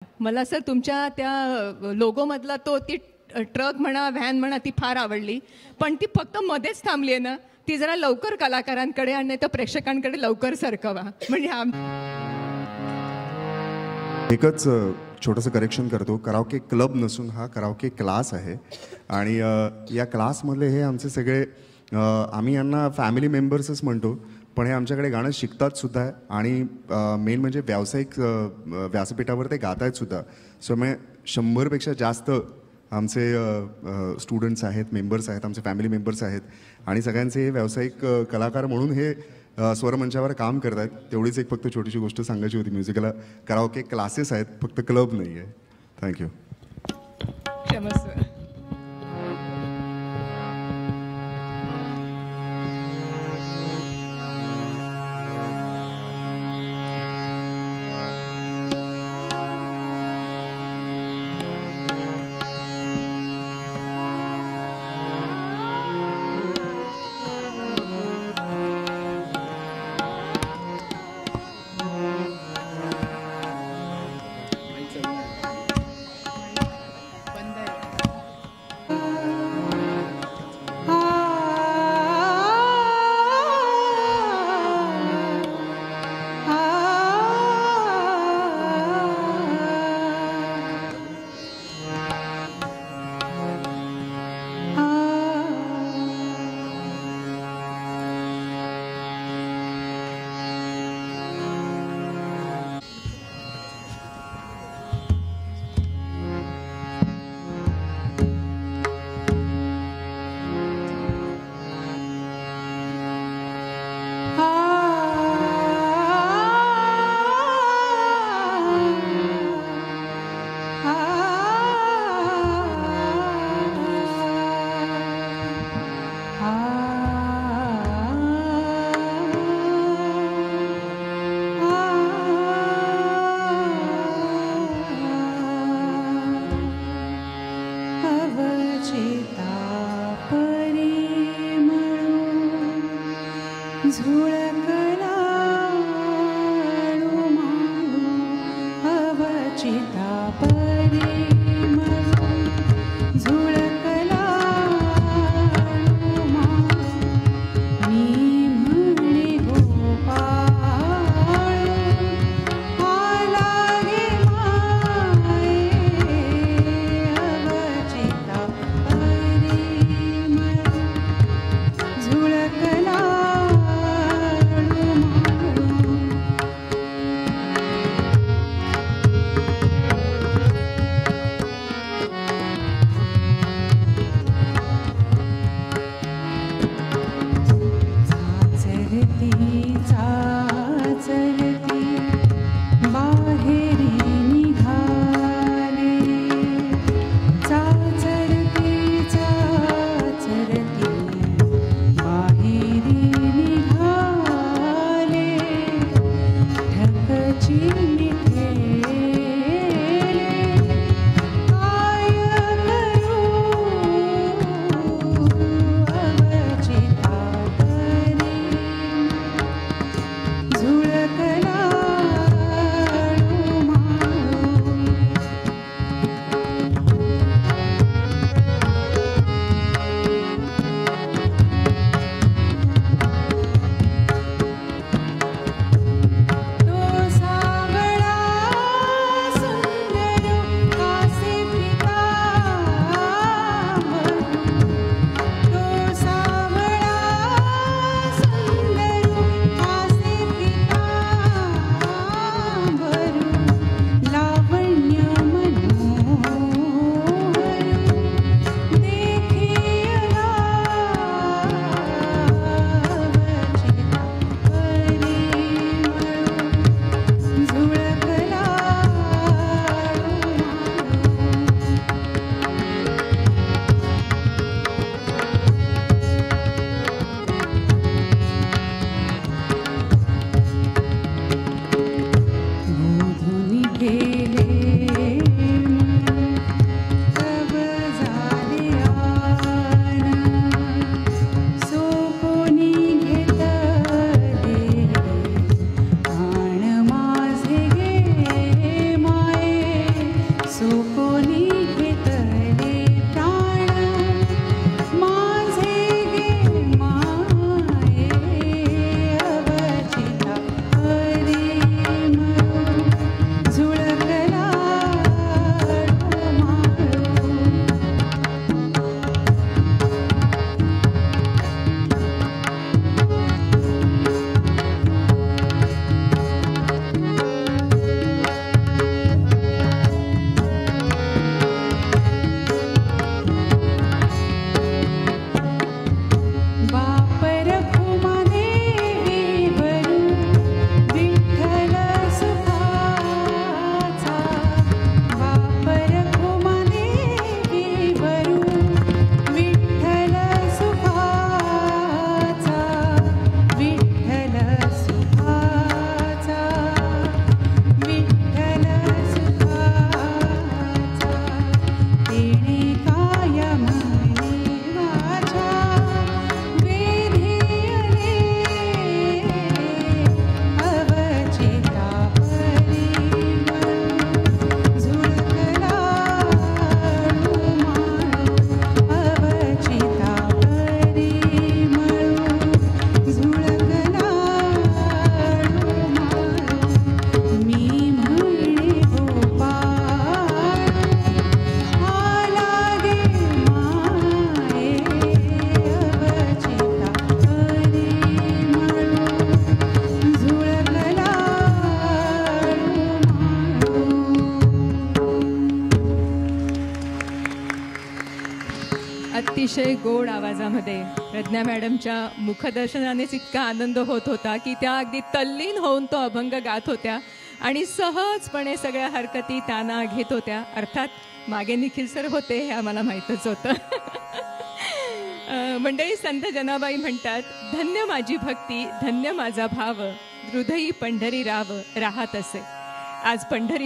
मला सर तुमच्या त्या लोगोमधला तो ती ट्रक म्हणा व्हॅन म्हणा ती फार आवडली, पण ती फक्त मध्येच थांबली आहे ना, ती जरा लवकर कलाकारांकडे आणि तर प्रेक्षकांकडे लवकर सरकवा. म्हणजे एकच छोटंसं करेक्शन करतो. कराओके क्लब नसून हा कराओके क्लास आहे आणि या क्लासमधले हे आमचे सगळे आम्ही यांना फॅमिली मेंबर्सच म्हणतो, पण हे आमच्याकडे गाणं शिकतात सुद्धा आणि मेन म्हणजे व्यावसायिक व्यासपीठावर ते गात आहेत सुद्धा. सो मग 100पेक्षा जास्त आमचे स्टुडंट्स आहेत, मेंबर्स आहेत, आमचे फॅमिली मेंबर्स आहेत आणि सगळ्यांचे हे व्यावसायिक कलाकार म्हणून हे स्वरमंचावर काम करत आहेत. तेवढीच एक फक्त छोटीशी गोष्ट सांगायची होती. म्युझिकला कराओके क्लासेस आहेत, फक्त क्लब नाही आहे. थँक्यू. क्षमस्व. सुकोनी घेतले प्राण माझे गे माये अवचिता हरी मरू झुळकला अतिशय गोड आवाजामध्ये प्रज्ञा मॅडमच्या मुखदर्शनानेच इतका आनंद होत होता की त्या अगदी तल्लीन होऊन तो अभंग गात होत्या आणि सहजपणे सगळ्या हरकती ताना घेत होत्या. अर्थात मागे निखिल सर होते हे आम्हाला माहीतच होतं. मंडळी संत जनाबाई म्हणतात, धन्य माझी भक्ती, धन्य माझा भाव, हृदयी पंढरी राव राहत असे. आज पंढरी